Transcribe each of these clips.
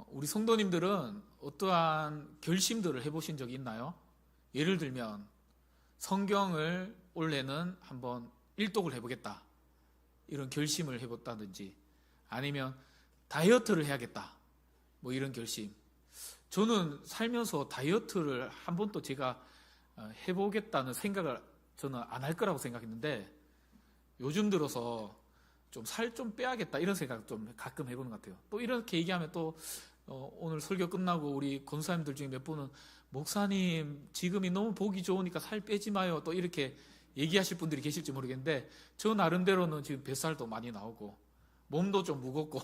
우리 성도님들은 어떠한 결심들을 해보신 적이 있나요? 예를 들면 성경을 올해는 한번 일독을 해보겠다, 이런 결심을 해봤다든지, 아니면 다이어트를 해야겠다, 뭐 이런 결심. 저는 살면서 다이어트를 한 번도 제가 해보겠다는 생각을 저는 안 할 거라고 생각했는데, 요즘 들어서 좀 살 좀 빼야겠다 이런 생각 좀 가끔 해보는 것 같아요. 또 이렇게 얘기하면 또 오늘 설교 끝나고 우리 권사님들 중에 몇 분은 목사님 지금이 너무 보기 좋으니까 살 빼지 마요, 또 이렇게 얘기하실 분들이 계실지 모르겠는데, 저 나름대로는 지금 뱃살도 많이 나오고 몸도 좀 무겁고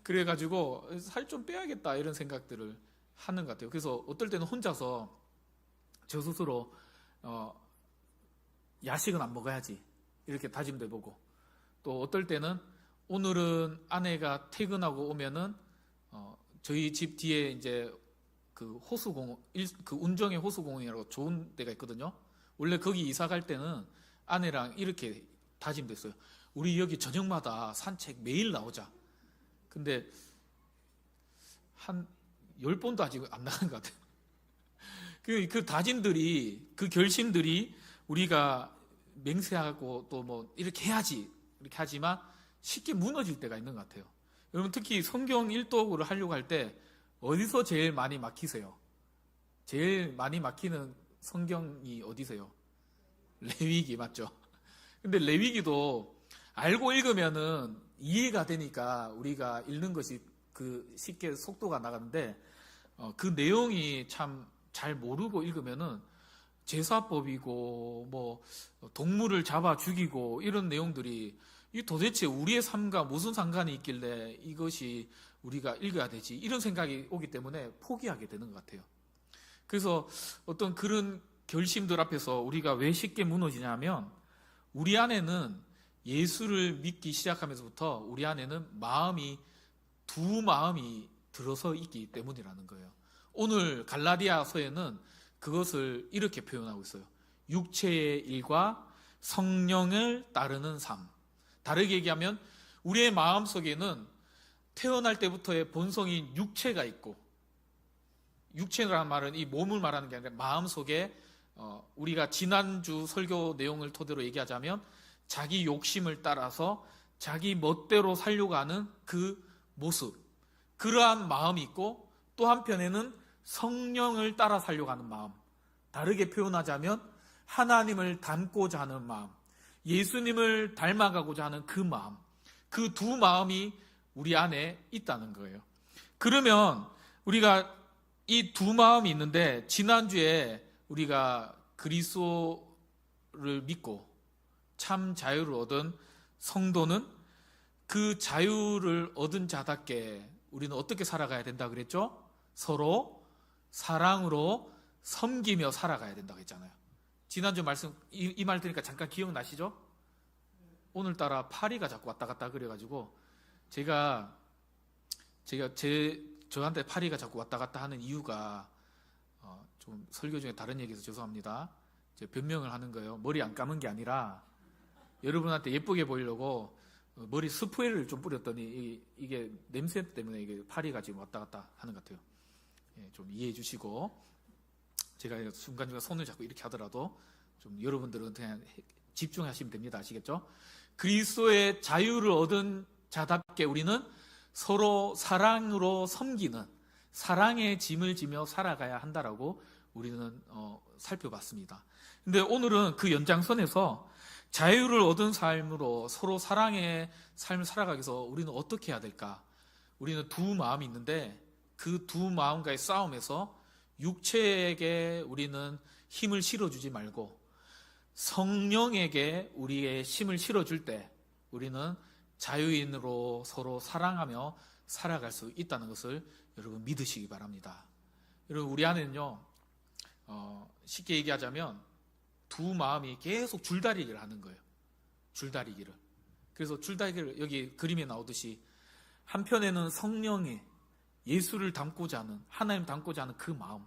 그래가지고 살 좀 빼야겠다 이런 생각들을 하는 것 같아요. 그래서 어떨 때는 혼자서 저 스스로 야식은 안 먹어야지 이렇게 다짐도 해보고, 또 어떨 때는 오늘은 아내가 퇴근하고 오면은 저희 집 뒤에 이제 그 호수공원, 그 운정의 호수공원이라고 좋은 데가 있거든요. 원래 거기 이사 갈 때는 아내랑 이렇게 다짐됐어요. 우리 여기 저녁마다 산책 매일 나오자. 근데 한 10번도 아직 안 나간 것 같아요. 그 다짐들이, 그 결심들이 우리가 맹세하고 또 뭐 이렇게 해야지 이렇게 하지만 쉽게 무너질 때가 있는 것 같아요. 여러분, 특히 성경 일독을 하려고 할 때 어디서 제일 많이 막히세요? 제일 많이 막히는 성경이 어디세요? 레위기 맞죠? 근데 레위기도 알고 읽으면은 이해가 되니까 우리가 읽는 것이 쉽게 속도가 나가는데, 그 내용이 참 잘 모르고 읽으면은 제사법이고 뭐 동물을 잡아 죽이고 이런 내용들이 이 도대체 우리의 삶과 무슨 상관이 있길래 이것이 우리가 읽어야 되지, 이런 생각이 오기 때문에 포기하게 되는 것 같아요. 그래서 어떤 그런 결심들 앞에서 우리가 왜 쉽게 무너지냐면, 우리 안에는 예수를 믿기 시작하면서부터 우리 안에는 두 마음이 들어서 있기 때문이라는 거예요. 오늘 갈라디아서에는 그것을 이렇게 표현하고 있어요. 육체의 일과 성령을 따르는 삶. 다르게 얘기하면 우리의 마음속에는 태어날 때부터의 본성인 육체가 있고, 육체라는 말은 이 몸을 말하는 게 아니라 마음속에, 우리가 지난주 설교 내용을 토대로 얘기하자면 자기 욕심을 따라서 자기 멋대로 살려고 하는 그 모습, 그러한 마음이 있고, 또 한편에는 성령을 따라 살려고 하는 마음, 다르게 표현하자면 하나님을 닮고자 하는 마음, 예수님을 닮아가고자 하는 그 마음, 그 두 마음이 우리 안에 있다는 거예요. 그러면 우리가 이 두 마음이 있는데, 지난주에 우리가 그리스도를 믿고 참 자유를 얻은 성도는 그 자유를 얻은 자답게 우리는 어떻게 살아가야 된다 그랬죠? 서로 사랑으로 섬기며 살아가야 된다고 했잖아요. 지난주 말씀, 이 말 들으니까 잠깐 기억나시죠? 오늘따라 파리가 자꾸 왔다 갔다 그래가지고 제가 저한테 파리가 자꾸 왔다 갔다 하는 이유가, 좀 설교 중에 다른 얘기해서 죄송합니다. 제가 변명을 하는 거예요. 머리 안 감은 게 아니라 여러분한테 예쁘게 보이려고 머리 스프레이를 좀 뿌렸더니 이게 냄새 때문에 이게 파리가 지금 왔다 갔다 하는 것 같아요. 좀 이해해 주시고, 제가 순간순간 손을 잡고 이렇게 하더라도 좀 여러분들은 그냥 집중하시면 됩니다. 아시겠죠? 그리스도의 자유를 얻은 자답게 우리는 서로 사랑으로 섬기는, 사랑의 짐을 지며 살아가야 한다라고 우리는 살펴봤습니다. 근데 오늘은 그 연장선에서 자유를 얻은 삶으로 서로 사랑의 삶을 살아가기 위해서 우리는 어떻게 해야 될까? 우리는 두 마음이 있는데, 그 두 마음과의 싸움에서 육체에게 우리는 힘을 실어주지 말고 성령에게 우리의 힘을 실어줄 때 우리는 자유인으로 서로 사랑하며 살아갈 수 있다는 것을 여러분 믿으시기 바랍니다. 여러분, 우리 안에는요, 쉽게 얘기하자면 두 마음이 계속 줄다리기를 하는 거예요. 줄다리기를. 그래서 줄다리기를, 여기 그림에 나오듯이 한편에는 성령의 예수를 닮고자 하는, 하나님 닮고자 하는 그 마음.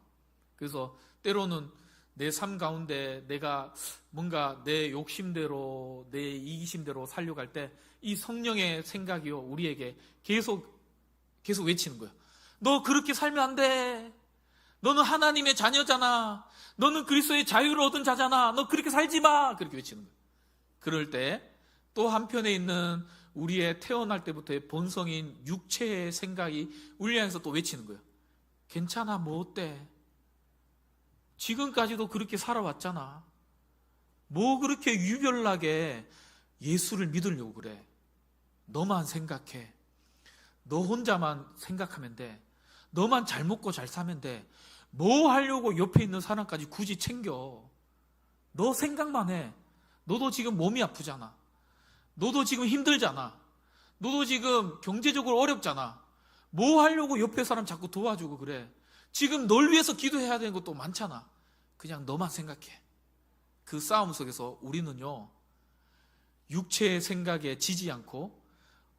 그래서 때로는 내 삶 가운데 내가 뭔가 내 욕심대로, 내 이기심대로 살려갈 때 이 성령의 생각이요, 우리에게 계속 외치는 거예요. 너 그렇게 살면 안 돼. 너는 하나님의 자녀잖아. 너는 그리스도의 자유를 얻은 자잖아. 너 그렇게 살지 마. 그렇게 외치는 거예요. 그럴 때 또 한편에 있는 우리의 태어날 때부터의 본성인 육체의 생각이 우리 안에서 또 외치는 거예요. 괜찮아, 뭐 어때? 지금까지도 그렇게 살아왔잖아. 뭐 그렇게 유별나게 예수를 믿으려고 그래. 너만 생각해. 너 혼자만 생각하면 돼. 너만 잘 먹고 잘 사면 돼. 뭐 하려고 옆에 있는 사람까지 굳이 챙겨. 너 생각만 해. 너도 지금 몸이 아프잖아. 너도 지금 힘들잖아. 너도 지금 경제적으로 어렵잖아. 뭐 하려고 옆에 사람 자꾸 도와주고 그래. 지금 널 위해서 기도해야 되는 것도 많잖아. 그냥 너만 생각해. 그 싸움 속에서 우리는요, 육체의 생각에 지지 않고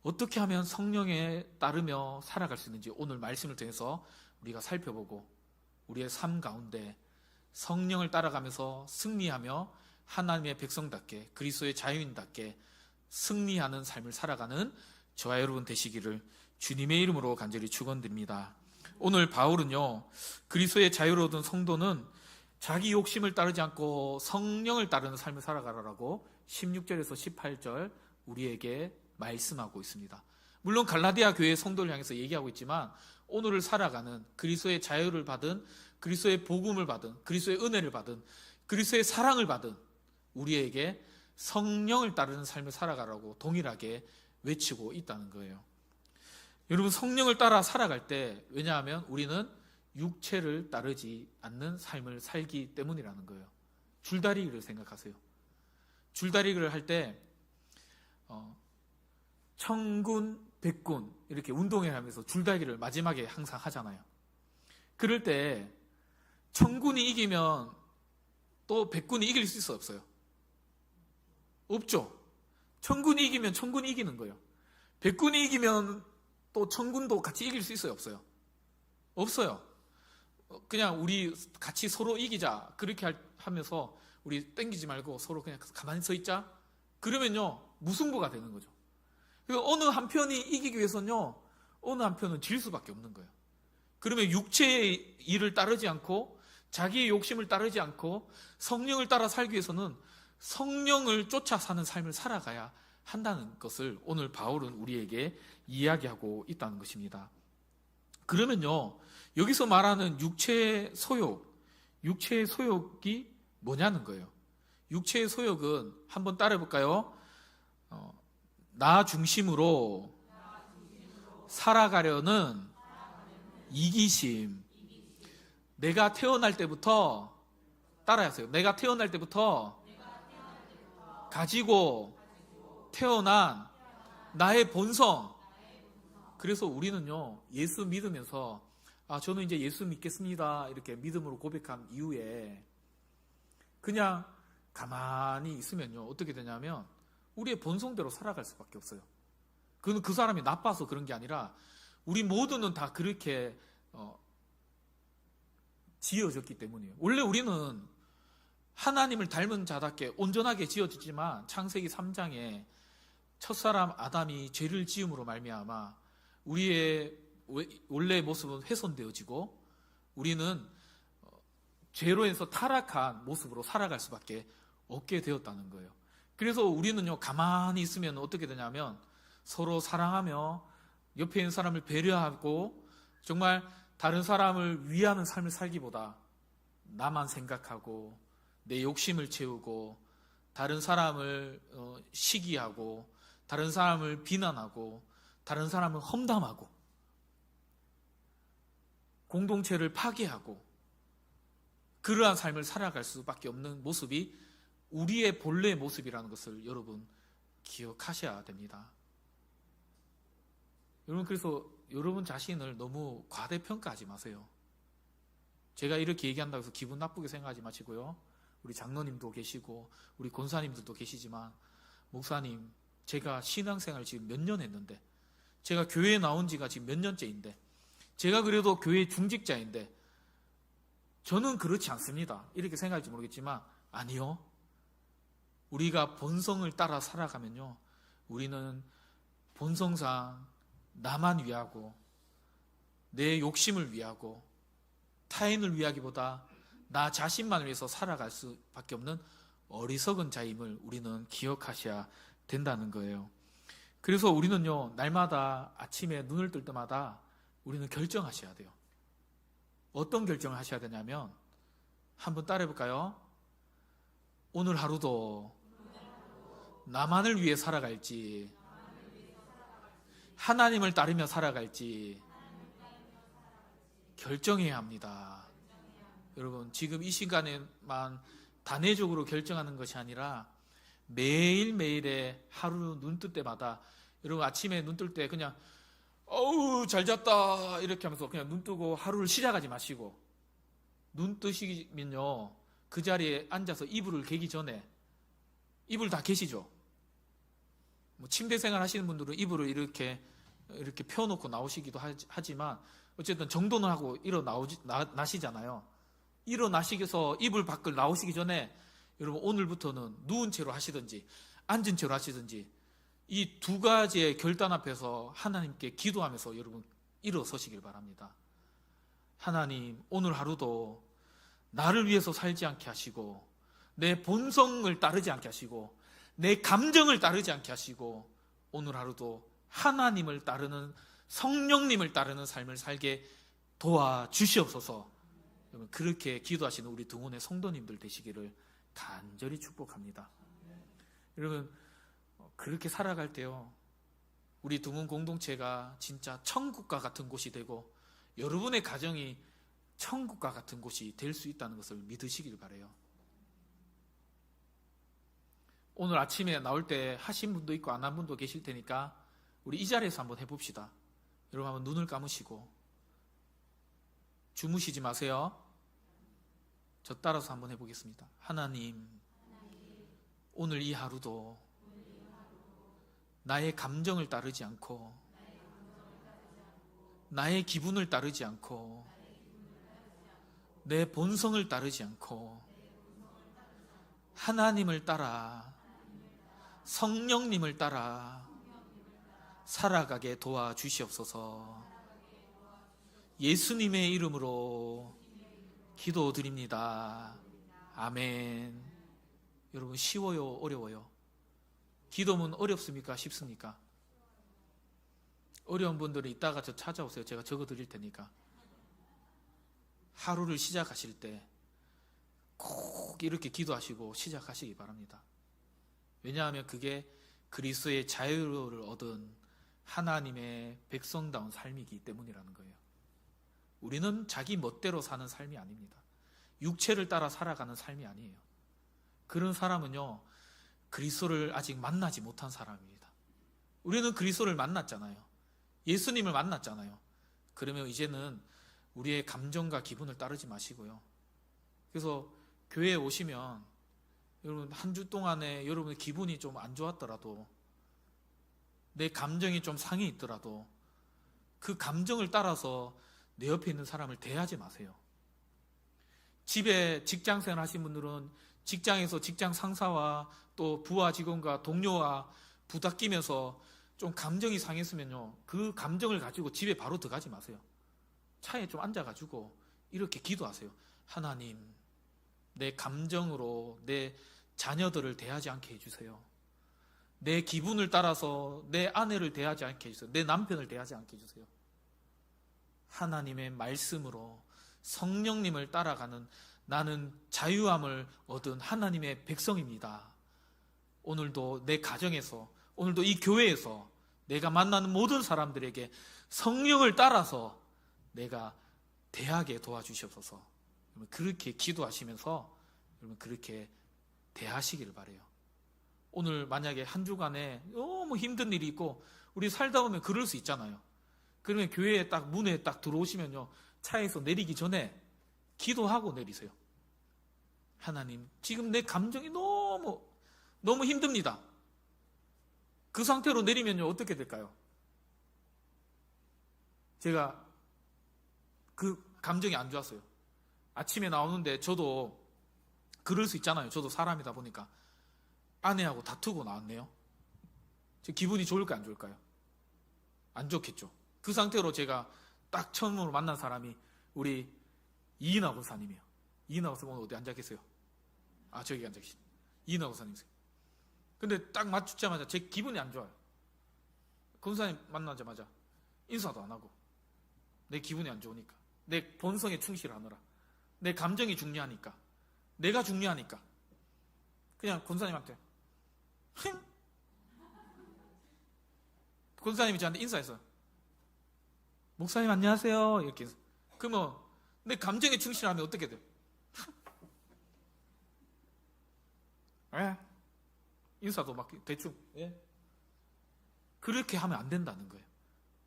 어떻게 하면 성령에 따르며 살아갈 수 있는지 오늘 말씀을 통해서 우리가 살펴보고 우리의 삶 가운데 성령을 따라가면서 승리하며 하나님의 백성답게 그리스도의 자유인답게 승리하는 삶을 살아가는 저와 여러분 되시기를 주님의 이름으로 간절히 축원드립니다. 오늘 바울은요, 그리스도의 자유를 얻은 성도는 자기 욕심을 따르지 않고 성령을 따르는 삶을 살아가라고 16절에서 18절 우리에게 말씀하고 있습니다. 물론 갈라디아 교회 성도를 향해서 얘기하고 있지만 오늘을 살아가는 그리스도의 자유를 받은, 그리스도의 복음을 받은, 그리스도의 은혜를 받은, 그리스도의 사랑을 받은 우리에게 성령을 따르는 삶을 살아가라고 동일하게 외치고 있다는 거예요. 여러분, 성령을 따라 살아갈 때, 왜냐하면 우리는 육체를 따르지 않는 삶을 살기 때문이라는 거예요. 줄다리기를 생각하세요. 줄다리기를 할 때 청군, 백군 이렇게 운동회 하면서 줄다리기를 마지막에 항상 하잖아요. 그럴 때 청군이 이기면 또 백군이 이길 수 있어요, 없어요? 없죠. 청군이 이기면 청군이 이기는 거예요. 백군이 이기면 또 청군도 같이 이길 수 있어요, 없어요? 없어요. 그냥 우리 같이 서로 이기자 그렇게 하면서 우리 땡기지 말고 서로 그냥 가만히 서 있자. 그러면요, 무승부가 되는 거죠. 그리고 어느 한편이 이기기 위해서는요, 어느 한편은 질 수밖에 없는 거예요. 그러면 육체의 일을 따르지 않고 자기의 욕심을 따르지 않고 성령을 따라 살기 위해서는 성령을 쫓아 사는 삶을 살아가야 한다는 것을 오늘 바울은 우리에게 이야기하고 있다는 것입니다. 그러면요, 여기서 말하는 육체의 소욕이 뭐냐는 거예요. 육체의 소욕은 한번 따라해볼까요? 나 중심으로 살아가려는 이기심. 내가 태어날 때부터, 따라하세요. 내가 태어날 때부터 가지고 태어난 나의 본성. 그래서 우리는요, 예수 믿으면서 저는 이제 예수 믿겠습니다 이렇게 믿음으로 고백한 이후에 그냥 가만히 있으면요, 어떻게 되냐면 우리의 본성대로 살아갈 수밖에 없어요. 그건 그 사람이 나빠서 그런 게 아니라 우리 모두는 다 그렇게 지어졌기 때문이에요. 원래 우리는 하나님을 닮은 자답게 온전하게 지어지지만 창세기 3장에 첫사람 아담이 죄를 지음으로 말미암아 우리의 원래의 모습은 훼손되어지고 우리는 죄로 인해서 타락한 모습으로 살아갈 수밖에 없게 되었다는 거예요. 그래서 우리는요, 가만히 있으면 어떻게 되냐면 서로 사랑하며 옆에 있는 사람을 배려하고 정말 다른 사람을 위하는 삶을 살기보다 나만 생각하고 내 욕심을 채우고 다른 사람을 시기하고 다른 사람을 비난하고 다른 사람을 험담하고 공동체를 파괴하고 그러한 삶을 살아갈 수밖에 없는 모습이 우리의 본래의 모습이라는 것을 여러분 기억하셔야 됩니다. 여러분, 그래서 여러분 자신을 너무 과대평가하지 마세요. 제가 이렇게 얘기한다고 해서 기분 나쁘게 생각하지 마시고요. 우리 장로님도 계시고 우리 권사님들도 계시지만, 목사님, 제가 신앙생활 지금 몇 년 했는데, 제가 교회에 나온 지가 지금 몇 년째인데, 제가 그래도 교회 중직자인데 저는 그렇지 않습니다 이렇게 생각할지 모르겠지만, 아니요, 우리가 본성을 따라 내 욕심을 위하고 타인을 위하기보다 나 자신만을 위해서 살아갈 수밖에 없는 어리석은 자임을 우리는 기억하셔야 된다는 거예요. 그래서 우리는요, 날마다 아침에 눈을 뜰 때마다 우리는 결정하셔야 돼요. 어떤 결정을 하셔야 되냐면, 한번 따라해 볼까요? 오늘 하루도 나만을 위해 살아갈지, 하나님을 따르며 살아갈지 결정해야 합니다. 여러분, 지금 이 시간에만 단회적으로 결정하는 것이 아니라 매일매일의 하루 눈 뜰 때마다, 여러분 아침에 눈 뜰 때 그냥 어우 잘 잤다 이렇게 하면서 그냥 눈 뜨고 하루를 시작하지 마시고, 눈 뜨시면요 그 자리에 앉아서 이불을 개기 전에, 이불 다 개시죠? 뭐 침대 생활 하시는 분들은 이불을 이렇게 펴놓고 나오시기도 하지만 어쨌든 정돈을 하고 일어나시잖아요. 일어나시면서 이불 밖을 나오시기 전에 여러분 오늘부터는 누운 채로 하시든지 앉은 채로 하시든지 이 두 가지의 결단 앞에서 하나님께 기도하면서 여러분 일어서시길 바랍니다. 하나님, 오늘 하루도 나를 위해서 살지 않게 하시고 내 본성을 따르지 않게 하시고 내 감정을 따르지 않게 하시고 오늘 하루도 하나님을 따르는, 성령님을 따르는 삶을 살게 도와주시옵소서. 그렇게 기도하시는 우리 등원의 성도님들 되시기를 간절히 축복합니다. 여러분, 그렇게 살아갈 때요, 우리 등원 공동체가 진짜 천국과 같은 곳이 되고 여러분의 가정이 천국과 같은 곳이 될 수 있다는 것을 믿으시길 바라요. 오늘 아침에 나올 때 하신 분도 있고 안 한 분도 계실 테니까 우리 이 자리에서 한번 해봅시다. 여러분 한번 눈을 감으시고 주무시지 마세요. 저 따라서 한번 해보겠습니다. 하나님, 오늘 이 하루도 나의 감정을 따르지 않고 나의 기분을 따르지 않고 내 본성을 따르지 않고 하나님을 따라, 성령님을 따라 살아가게 도와주시옵소서. 예수님의 이름으로 기도드립니다. 아멘. 여러분, 쉬워요? 어려워요? 기도문 어렵습니까? 쉽습니까? 어려운 분들은 이따가 저 찾아오세요. 제가 적어 드릴 테니까. 하루를 시작하실 때 꼭 이렇게 기도하시고 시작하시기 바랍니다. 왜냐하면 그게 그리스도의 자유를 얻은 하나님의 백성다운 삶이기 때문이라는 거예요. 우리는 자기 멋대로 사는 삶이 아닙니다. 육체를 따라 살아가는 삶이 아니에요. 그런 사람은요, 그리스도를 아직 만나지 못한 사람입니다. 우리는 그리스도를 만났잖아요. 예수님을 만났잖아요. 그러면 이제는 우리의 감정과 기분을 따르지 마시고요. 그래서 교회에 오시면 여러분 한 주 동안에 여러분의 기분이 좀 안 좋았더라도, 내 감정이 좀 상해 있더라도 그 감정을 따라서 내 옆에 있는 사람을 대하지 마세요. 집에 직장생활 하신 분들은 직장에서 직장 상사와 또 부하 직원과 동료와 부닥끼면서 좀 감정이 상했으면요, 그 감정을 가지고 집에 바로 들어가지 마세요. 차에 좀 앉아가지고 이렇게 기도하세요. 하나님, 내 감정으로 내 자녀들을 대하지 않게 해주세요. 내 기분을 따라서 내 아내를 대하지 않게 해주세요. 내 남편을 대하지 않게 해주세요. 하나님의 말씀으로 성령님을 따라가는 나는 자유함을 얻은 하나님의 백성입니다. 오늘도 내 가정에서, 오늘도 이 교회에서 내가 만나는 모든 사람들에게 성령을 따라서 내가 대하게 도와주시옵소서. 그렇게 기도하시면서 여러분 그렇게 대하시기를 바라요. 오늘 만약에 한 주간에 너무 힘든 일이 있고, 우리 살다 보면 그럴 수 있잖아요. 그러면 교회에 딱 문에 딱 들어오시면요, 차에서 내리기 전에 기도하고 내리세요. 하나님, 지금 내 감정이 너무 힘듭니다. 그 상태로 내리면요, 어떻게 될까요? 제가 그 감정이 안 좋았어요. 아침에 나오는데 저도 그럴 수 있잖아요. 저도 사람이다 보니까 아내하고 다투고 나왔네요. 제 기분이 좋을까요, 안 좋을까요? 안 좋겠죠. 그 상태로 제가 딱 처음으로 만난 사람이 우리 이인하 권사님이에요. 이인하 권사님 오늘 어디 앉아 계세요? 저기 앉아 계시네. 이인하 권사님이세요. 근데 딱 마주치자마자 제 기분이 안 좋아요. 권사님 만나자마자 인사도 안 하고, 내 기분이 안 좋으니까, 내 본성에 충실하느라, 내 감정이 중요하니까, 내가 중요하니까 그냥 권사님한테 권사님이 저한테 인사했어요. 목사님 안녕하세요 이렇게 해서. 그러면 내 감정에 충실하면 어떻게 돼요? 인사도 막 대충. 그렇게 하면 안 된다는 거예요.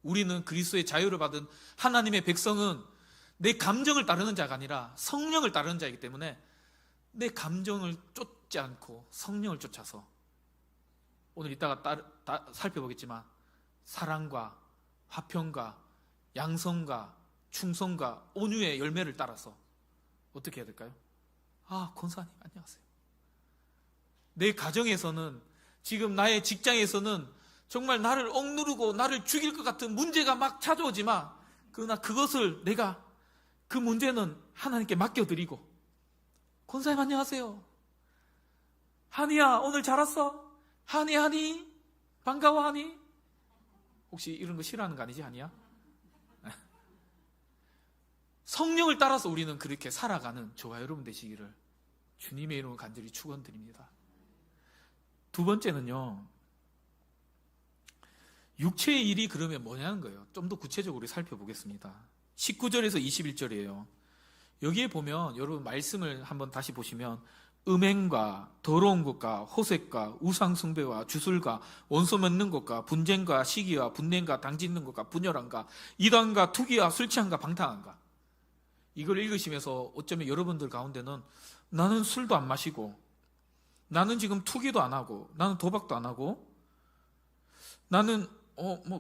우리는 그리스도의 자유를 받은 하나님의 백성은 내 감정을 따르는 자가 아니라 성령을 따르는 자이기 때문에 내 감정을 쫓지 않고 성령을 쫓아서, 오늘 이따가 살펴보겠지만 사랑과 화평과 양성과 충성과 온유의 열매를 따라서 어떻게 해야 될까요? 권사님 안녕하세요. 내 가정에서는, 지금 나의 직장에서는 정말 나를 억누르고 나를 죽일 것 같은 문제가 막 찾아오지만, 그러나 그것을 내가, 그 문제는 하나님께 맡겨드리고, 권사님 안녕하세요. 한이야 오늘 잘 왔어? 한이 반가워 한이? 혹시 이런 거 싫어하는 거 아니지 한이야? 성령을 따라서 우리는 그렇게 살아가는 저와 여러분 되시기를 주님의 이름으로 간절히 축원드립니다. 두 번째는요, 육체의 일이 그러면 뭐냐는 거예요. 좀 더 구체적으로 살펴보겠습니다. 19절에서 21절이에요. 여기에 보면 여러분 말씀을 한번 다시 보시면 음행과 더러운 것과 호색과 우상숭배와 주술과 원수 맺는 것과 분쟁과 시기와 분냄과 당짓는 것과 분열함과 이단과 투기와 술취함과 방탕함과, 이걸 읽으시면서 어쩌면 여러분들 가운데는 나는 술도 안 마시고, 나는 지금 투기도 안 하고, 나는 도박도 안 하고, 나는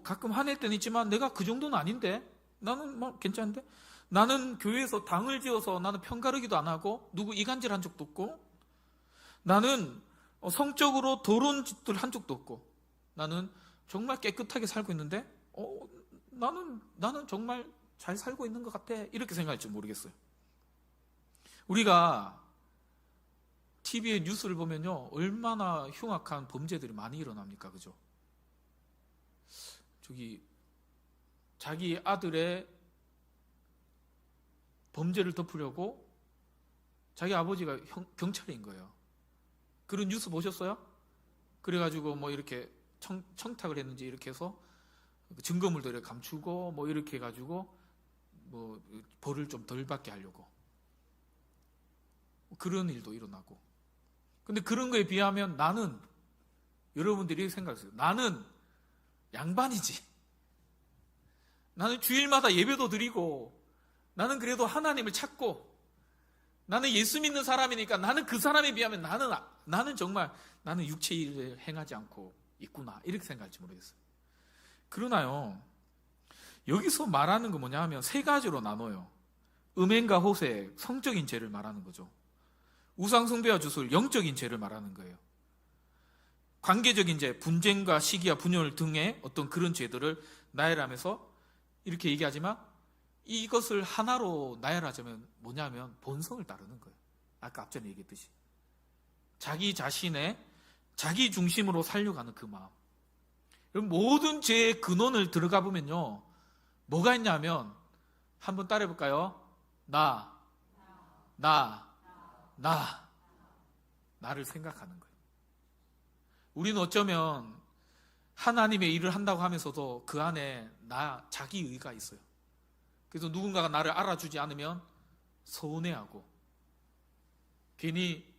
가끔 화낼 때는 있지만 내가 그 정도는 아닌데, 나는 괜찮은데, 나는 교회에서 당을 지어서 나는 편가르기도 안 하고 누구 이간질 한 적도 없고, 나는 성적으로 더러운 짓들 한 적도 없고, 나는 정말 깨끗하게 살고 있는데 나는 정말 잘 살고 있는 것 같아, 이렇게 생각할지 모르겠어요. 우리가 TV에 뉴스를 보면요, 얼마나 흉악한 범죄들이 많이 일어납니까? 그죠? 자기 아들의 범죄를 덮으려고 자기 아버지가 경찰인 거예요. 그런 뉴스 보셨어요? 그래가지고 이렇게 청탁을 했는지 이렇게 해서 증거물도 이렇게 감추고 이렇게 해가지고 벌을 좀 덜 받게 하려고, 그런 일도 일어나고. 근데 그런 거에 비하면 나는, 여러분들이 생각하세요. 나는 양반이지. 나는 주일마다 예배도 드리고, 나는 그래도 하나님을 찾고, 나는 예수 믿는 사람이니까 나는 그 사람에 비하면 나는 정말 나는 육체의 일을 행하지 않고 있구나, 이렇게 생각할지 모르겠어요. 그러나요, 여기서 말하는 거 뭐냐 하면 세 가지로 나눠요. 음행과 호색, 성적인 죄를 말하는 거죠. 우상숭배와 주술, 영적인 죄를 말하는 거예요. 관계적인 죄, 분쟁과 시기와 분열 등의 어떤 그런 죄들을 나열하면서 이렇게 얘기하지만, 이것을 하나로 나열하자면 뭐냐면 본성을 따르는 거예요. 아까 앞전에 얘기했듯이 자기 자신의 자기 중심으로 살려고 하는 그 마음. 모든 죄의 근원을 들어가 보면요, 뭐가 있냐면, 한번 따라해볼까요? 나를 생각하는 거예요. 우리는 어쩌면 하나님의 일을 한다고 하면서도 그 안에 자기의가 있어요. 그래서 누군가가 나를 알아주지 않으면 서운해하고, 괜히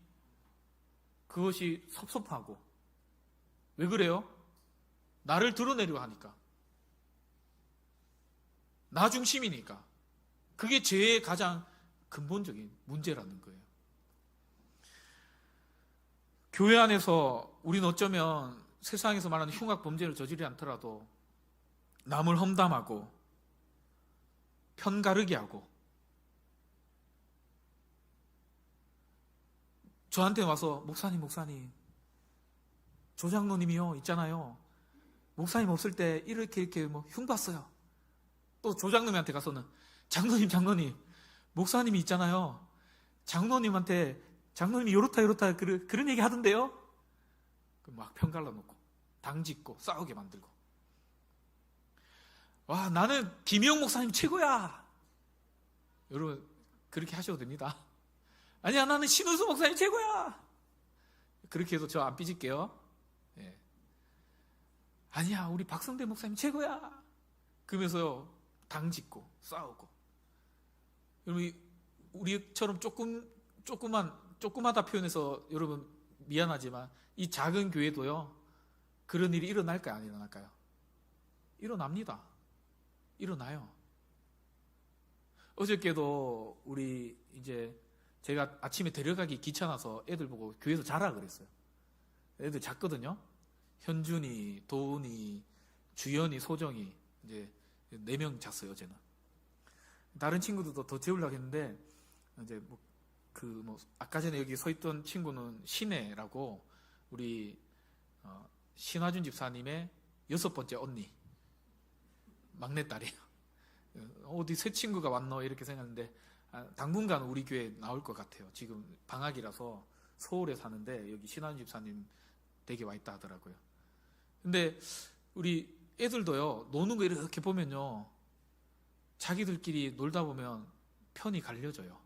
그것이 섭섭하고. 왜 그래요? 나를 드러내려고 하니까, 나 중심이니까. 그게 죄의 가장 근본적인 문제라는 거예요. 교회 안에서 우리는 어쩌면 세상에서 말하는 흉악 범죄를 저지르지 않더라도 남을 험담하고 편가르기 하고, 저한테 와서 목사님 조장로님이요 있잖아요, 목사님 없을 때 이렇게 흉 봤어요. 또 조장로님한테 가서는 장로님, 목사님이 있잖아요. 장로님이 이렇다 그런 얘기 하던데요. 막 편갈라 놓고 당짓고 싸우게 만들고. 와, 나는 김희영 목사님 최고야. 여러분 그렇게 하셔도 됩니다. 아니야, 나는 신우수 목사님 최고야. 그렇게 해도 저 안 삐질게요. 예. 아니야, 우리 박성대 목사님 최고야. 그러면서 당짓고 싸우고. 여러분, 우리처럼 조그마다 표현해서 여러분 미안하지만 이 작은 교회도요, 그런 일이 일어날까요, 안 일어날까요? 일어납니다. 일어나요. 어저께도 우리 이제 제가 아침에 데려가기 귀찮아서 애들 보고 교회에서 자라 그랬어요. 애들 작거든요. 현준이, 도훈이, 주연이, 소정이 이제 4명 잤어요, 어제는. 다른 친구들도 더 재우려고 했는데 이제 아까 전에 여기 서 있던 친구는 신혜라고 우리 신화준 집사님의 6번째 언니, 막내딸이에요. 어디 새 친구가 왔노 이렇게 생각했는데 당분간 우리 교회에 나올 것 같아요. 지금 방학이라서 서울에 사는데 여기 신화준 집사님 댁에 와 있다 하더라고요. 근데 우리 애들도요, 노는 거 이렇게 보면요, 자기들끼리 놀다 보면 편이 갈려져요.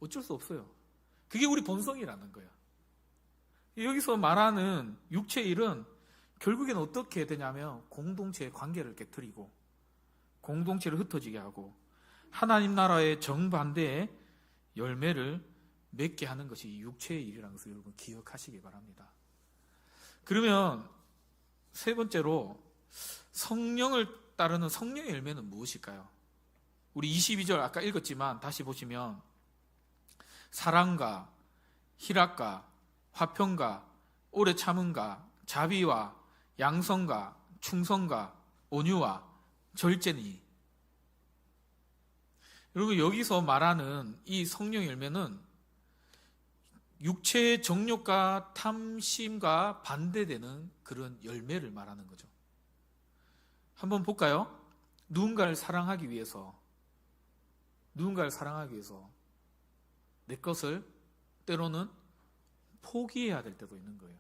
어쩔 수 없어요. 그게 우리 본성이라는 거예요. 여기서 말하는 육체의 일은 결국에는 어떻게 되냐면 공동체의 관계를 깨트리고 공동체를 흩어지게 하고 하나님 나라의 정반대의 열매를 맺게 하는 것이 육체의 일이라는 것을 여러분 기억하시기 바랍니다. 그러면 세 번째로 성령을 따르는 성령의 열매는 무엇일까요? 우리 22절 아까 읽었지만 다시 보시면 사랑과 희락과 화평과 오래 참음과 자비와 양성과 충성과 온유와 절제니. 여러분, 여기서 말하는 이 성령의 열매는 육체의 정욕과 탐심과 반대되는 그런 열매를 말하는 거죠. 한번 볼까요? 누군가를 사랑하기 위해서 내 것을 때로는 포기해야 될 때도 있는 거예요.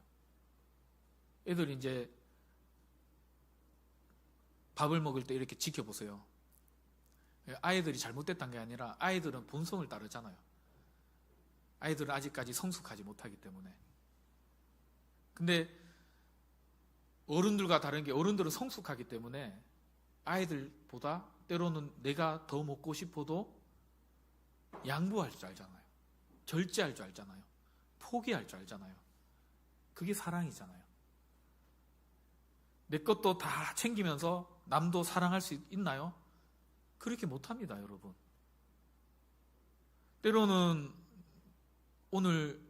애들 이제 밥을 먹을 때 이렇게 지켜보세요. 아이들이 잘못됐다는 게 아니라 아이들은 본성을 따르잖아요. 아이들은 아직까지 성숙하지 못하기 때문에. 근데 어른들과 다른 게 어른들은 성숙하기 때문에 아이들보다 때로는 내가 더 먹고 싶어도 양보할 줄 알잖아요. 절제할 줄 알잖아요. 포기할 줄 알잖아요. 그게 사랑이잖아요. 내 것도 다 챙기면서 남도 사랑할 수 있나요? 그렇게 못합니다, 여러분. 때로는 오늘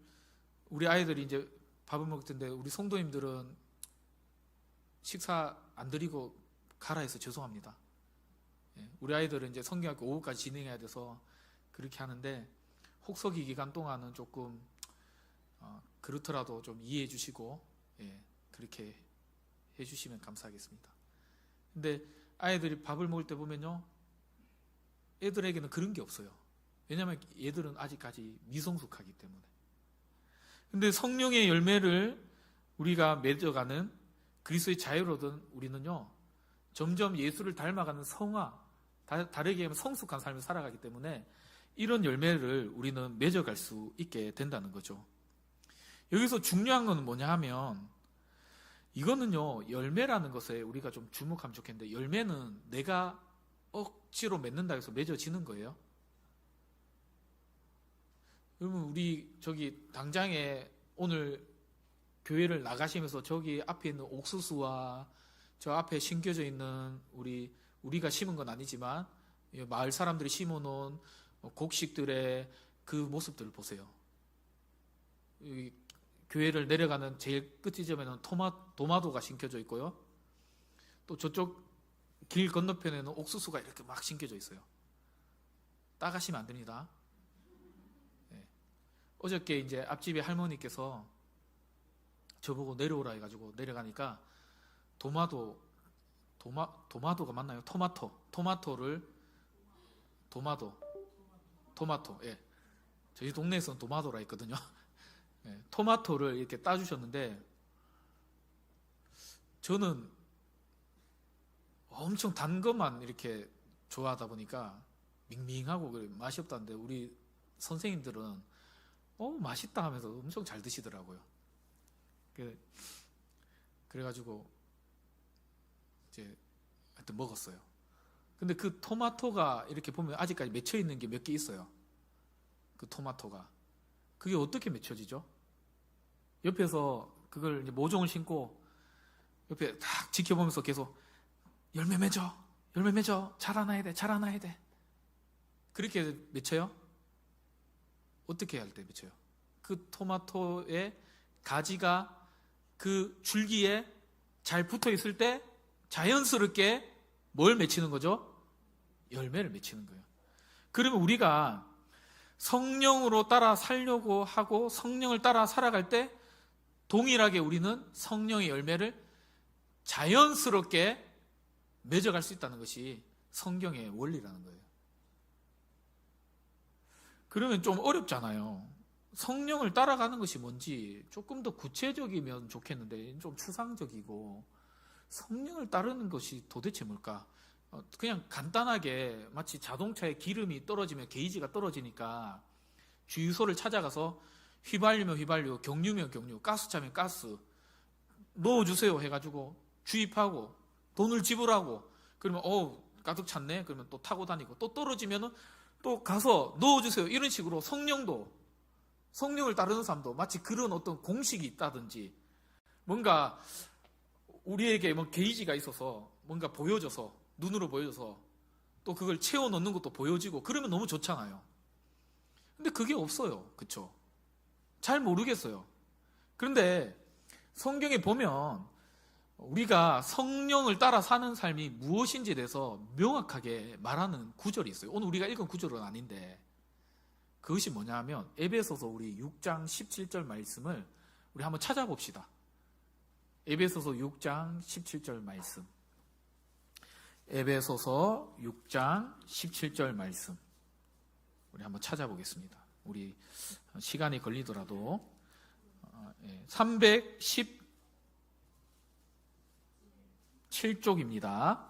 우리 아이들이 이제 밥을 먹을 텐데 우리 성도님들은 식사 안 드리고 가라 해서 죄송합니다. 우리 아이들은 이제 성경학교 오후까지 진행해야 돼서 그렇게 하는데 혹서기 기간 동안은 조금 그렇더라도 좀 이해해 주시고 그렇게 해주시면 감사하겠습니다. 근데 아이들이 밥을 먹을 때 보면요, 애들에게는 그런 게 없어요. 왜냐하면 얘들은 아직까지 미성숙하기 때문에. 근데 성령의 열매를 우리가 맺어가는 그리스도의 자유로 얻은 우리는요, 점점 예수를 닮아가는 성화, 다르게 하면 성숙한 삶을 살아가기 때문에 이런 열매를 우리는 맺어갈 수 있게 된다는 거죠. 여기서 중요한 건 뭐냐 하면 이거는요, 열매라는 것에 우리가 좀 주목하면 좋겠는데, 열매는 내가 억지로 맺는다 해서 맺어지는 거예요. 여러분, 우리 저기 당장에 오늘 교회를 나가시면서 저기 앞에 있는 옥수수와 저 앞에 심겨져 있는 우리가 심은 건 아니지만 마을 사람들이 심어놓은 곡식들의 그 모습들을 보세요. 여기 교회를 내려가는 제일 끝 지점에는 도마도가 심겨져 있고요. 또 저쪽 길 건너편에는 옥수수가 이렇게 막 심겨져 있어요. 따가시면 안 됩니다. 어저께 이제 앞집에 할머니께서 저보고 내려오라 해가지고 내려가니까 도마도 도마도가 맞나요? 토마토를 토마토. 예. 저희 동네에서는 도마도라 했거든요. 예, 토마토를 이렇게 따주셨는데 저는 엄청 단 것만 이렇게 좋아하다 보니까 밍밍하고 맛이 없다는데 우리 선생님들은 맛있다 하면서 엄청 잘 드시더라고요. 그래가지고 이제 하여튼 먹었어요. 근데 그 토마토가 이렇게 보면 아직까지 맺혀 있는 게 몇 개 있어요. 그 토마토가. 그게 어떻게 맺혀지죠? 옆에서 그걸 이제 모종을 심고 옆에 딱 지켜보면서 계속 열매 맺어, 자라나야 돼. 그렇게 맺혀요? 어떻게 할 때 맺혀요? 그 토마토의 가지가 그 줄기에 잘 붙어 있을 때 자연스럽게 뭘 맺히는 거죠? 열매를 맺히는 거예요. 그러면 우리가 성령으로 따라 살려고 하고 성령을 따라 살아갈 때 동일하게 우리는 성령의 열매를 자연스럽게 맺어갈 수 있다는 것이 성경의 원리라는 거예요. 그러면 좀 어렵잖아요. 성령을 따라가는 것이 뭔지 조금 더 구체적이면 좋겠는데 좀 추상적이고 성령을 따르는 것이 도대체 뭘까? 그냥 간단하게 마치 자동차에 기름이 떨어지면 게이지가 떨어지니까 주유소를 찾아가서 휘발유면 휘발유, 경유면 경유, 가스 차면 가스 넣어주세요 해가지고 주입하고 돈을 지불하고 그러면 가득 찼네 그러면 또 타고 다니고 또 떨어지면은 또 가서 넣어주세요 이런 식으로 성령을 따르는 사람도 마치 그런 어떤 공식이 있다든지 뭔가 우리에게 뭐 게이지가 있어서 뭔가 보여져서 눈으로 보여져서 또 그걸 채워 넣는 것도 보여지고 그러면 너무 좋잖아요. 근데 그게 없어요. 그쵸? 잘 모르겠어요. 그런데 성경에 보면 우리가 성령을 따라 사는 삶이 무엇인지에 대해서 명확하게 말하는 구절이 있어요. 오늘 우리가 읽은 구절은 아닌데 그것이 뭐냐 하면 에베소서 우리 6장 17절 말씀을 우리 한번 찾아봅시다. 에베소서 6장 17절 말씀. 에베소서 6장 17절 말씀 우리 한번 찾아보겠습니다. 우리 시간이 걸리더라도 317쪽입니다.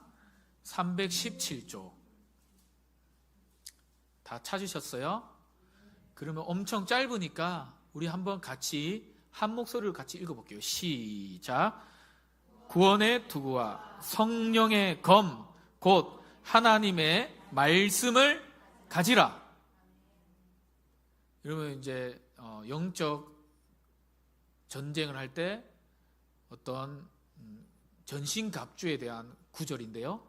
317쪽 다 찾으셨어요? 그러면 엄청 짧으니까 우리 한번 같이 한 목소리를 같이 읽어볼게요. 시작. 구원의 투구와 성령의 검 곧 하나님의 말씀을 가지라. 여러분 이제 영적 전쟁을 할 때 어떤 전신갑주에 대한 구절인데요.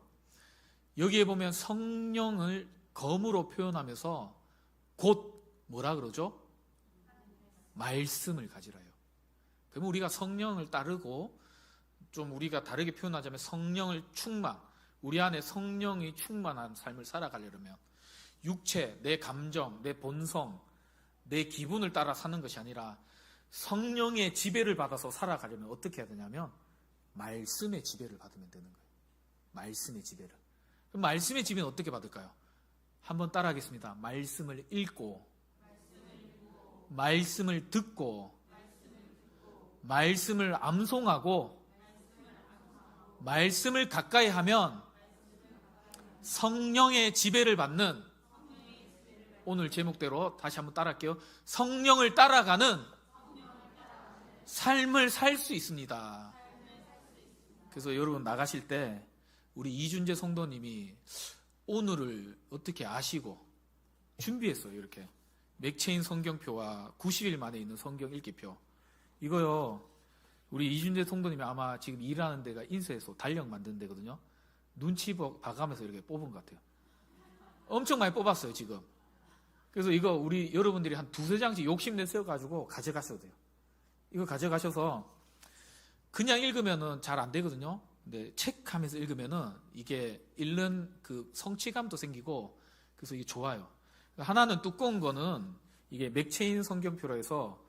여기에 보면 성령을 검으로 표현하면서 곧 뭐라 그러죠? 말씀을 가지라요. 그러면 우리가 성령을 따르고 좀 우리가 다르게 표현하자면 성령을 우리 안에 성령이 충만한 삶을 살아가려면 육체, 내 감정, 내 본성, 내 기분을 따라 사는 것이 아니라 성령의 지배를 받아서 살아가려면 어떻게 해야 되냐면 말씀의 지배를 받으면 되는 거예요. 말씀의 지배를. 그럼 말씀의 지배는 어떻게 받을까요? 한번 따라하겠습니다. 말씀을 읽고 말씀을 듣고 말씀을 암송하고 말씀을 가까이 하면 성령의 지배를 받는 오늘 제목대로 다시 한번 따라할게요. 성령을 따라가는 삶을 살 수 있습니다. 그래서 여러분 나가실 때 우리 이준재 성도님이 오늘을 어떻게 아시고 준비했어요. 이렇게 맥체인 성경표와 90일 만에 있는 성경 읽기표 이거요. 우리 이준재 성도님이 아마 지금 일하는 데가 인쇄소 달력 만드는 데거든요. 눈치 봐가면서 이렇게 뽑은 것 같아요. 엄청 많이 뽑았어요 지금. 그래서 이거 우리 여러분들이 한 두세 장씩 욕심내셔가지고 가져가셔도 돼요. 이거 가져가셔서 그냥 읽으면은 잘 안 되거든요. 근데 책 하면서 읽으면은 이게 읽는 그 성취감도 생기고 그래서 이게 좋아요. 하나는 두꺼운 거는 이게 맥체인 성경표로 해서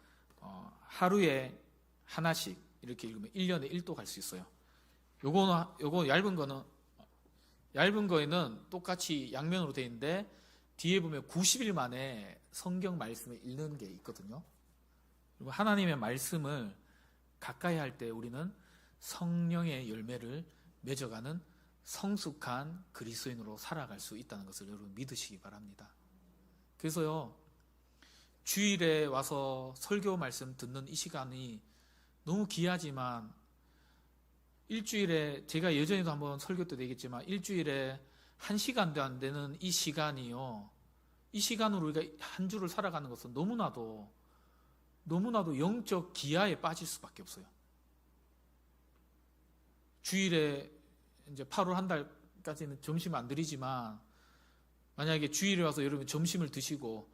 하루에 하나씩 이렇게 읽으면 1년에 1도 갈 수 있어요. 요거 얇은 거에는 똑같이 양면으로 되어 있는데 뒤에 보면 90일 만에 성경 말씀을 읽는 게 있거든요. 그리고 하나님의 말씀을 가까이 할 때 우리는 성령의 열매를 맺어가는 성숙한 그리스도인으로 살아갈 수 있다는 것을 여러분 믿으시기 바랍니다. 그래서요, 주일에 와서 설교 말씀 듣는 이 시간이 너무 귀하지만 일주일에, 제가 예전에도 한번 설교 때 얘기했지만 일주일에 1시간도 안 되는 이 시간이요, 이 시간으로 우리가 한 주를 살아가는 것은 너무나도 영적 기아에 빠질 수밖에 없어요. 주일에 이제 8월 한 달까지는 점심 안 드리지만 만약에 주일에 와서 여러분 점심을 드시고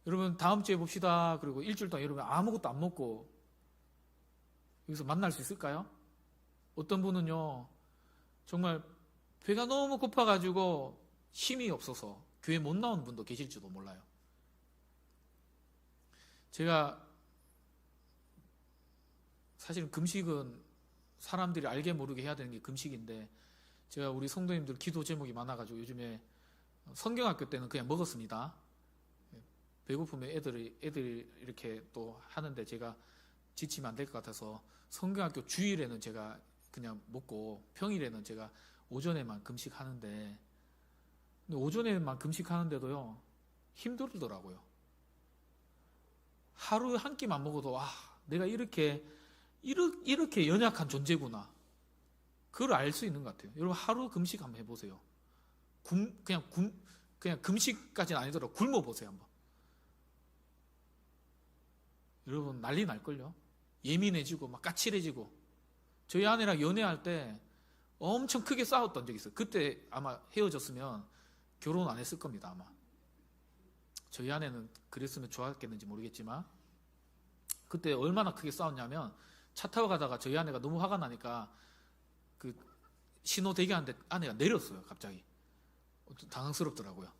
여러분 다음 주에 봅시다 그리고 일주일 동안 여러분 아무것도 안 먹고 여기서 만날 수 있을까요? 어떤 분은요 정말 배가 너무 고파가지고 힘이 없어서 교회 못 나오는 분도 계실지도 몰라요. 제가 사실은 금식은 사람들이 알게 모르게 해야 되는 게 금식인데 제가 우리 성도님들 기도 제목이 많아가지고 요즘에 성경학교 때는 그냥 먹었습니다. 배고프면 애들이 이렇게 또 하는데 제가 지치면 안 될 것 같아서 성경학교 주일에는 제가 그냥 먹고 평일에는 제가 오전에만 금식하는데 근데 오전에만 금식하는데도요 힘들더라고요. 하루에 한 끼만 먹어도 내가 이렇게 연약한 존재구나 그걸 알 수 있는 것 같아요. 여러분 하루 금식 한번 해보세요. 그냥 금식까지는 아니더라도 굶어보세요 한번. 여러분 난리 날걸요. 예민해지고 막 까칠해지고. 저희 아내랑 연애할 때 엄청 크게 싸웠던 적이 있어요. 그때 아마 헤어졌으면 결혼 안 했을 겁니다 아마. 저희 아내는 그랬으면 좋았겠는지 모르겠지만 그때 얼마나 크게 싸웠냐면 차 타고 가다가 저희 아내가 너무 화가 나니까 그 신호 대기하는데 아내가 내렸어요 갑자기. 당황스럽더라고요.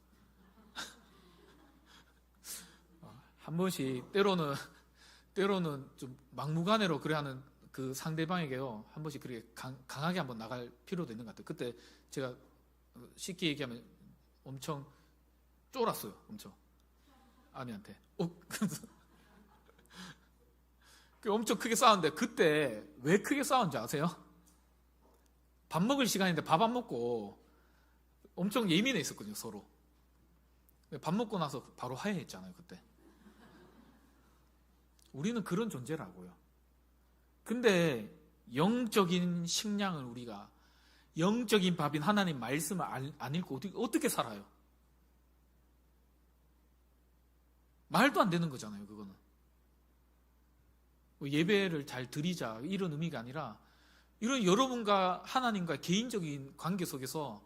한 번씩 때로는 좀 막무가내로 그래 하는 그 상대방에게요 한 번씩 그렇게 강하게 한번 나갈 필요도 있는 것 같아요. 그때 제가 쉽게 얘기하면 엄청 쫄았어요. 엄청 아내한테. 엄청 크게 싸웠는데 그때 왜 크게 싸웠는지 아세요? 밥 먹을 시간인데 밥 안 먹고 엄청 예민해 있었거든요 서로. 밥 먹고 나서 바로 화해했잖아요 그때. 우리는 그런 존재라고요. 근데 영적인 식량을 우리가 영적인 밥인 하나님 말씀을 안 읽고 어떻게 살아요? 말도 안 되는 거잖아요 그거는. 예배를 잘 드리자 이런 의미가 아니라 이런 여러분과 하나님과 개인적인 관계 속에서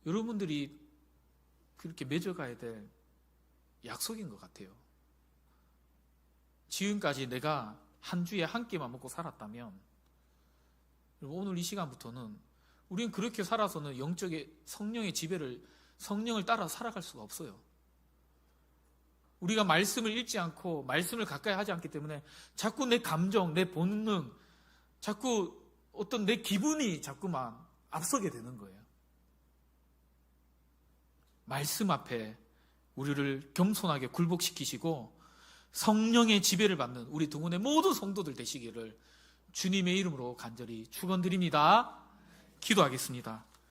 여러분들이 그렇게 맺어가야 될 약속인 것 같아요. 지금까지 내가 한 주에 한 끼만 먹고 살았다면 오늘 이 시간부터는 우리는 그렇게 살아서는 영적의 성령의 지배를 성령을 따라 살아갈 수가 없어요. 우리가 말씀을 읽지 않고 말씀을 가까이 하지 않기 때문에 자꾸 내 감정, 내 본능, 자꾸 어떤 내 기분이 자꾸만 앞서게 되는 거예요. 말씀 앞에 우리를 겸손하게 굴복시키시고 성령의 지배를 받는 우리 동원의 모든 성도들 되시기를 주님의 이름으로 간절히 축원드립니다. 기도하겠습니다.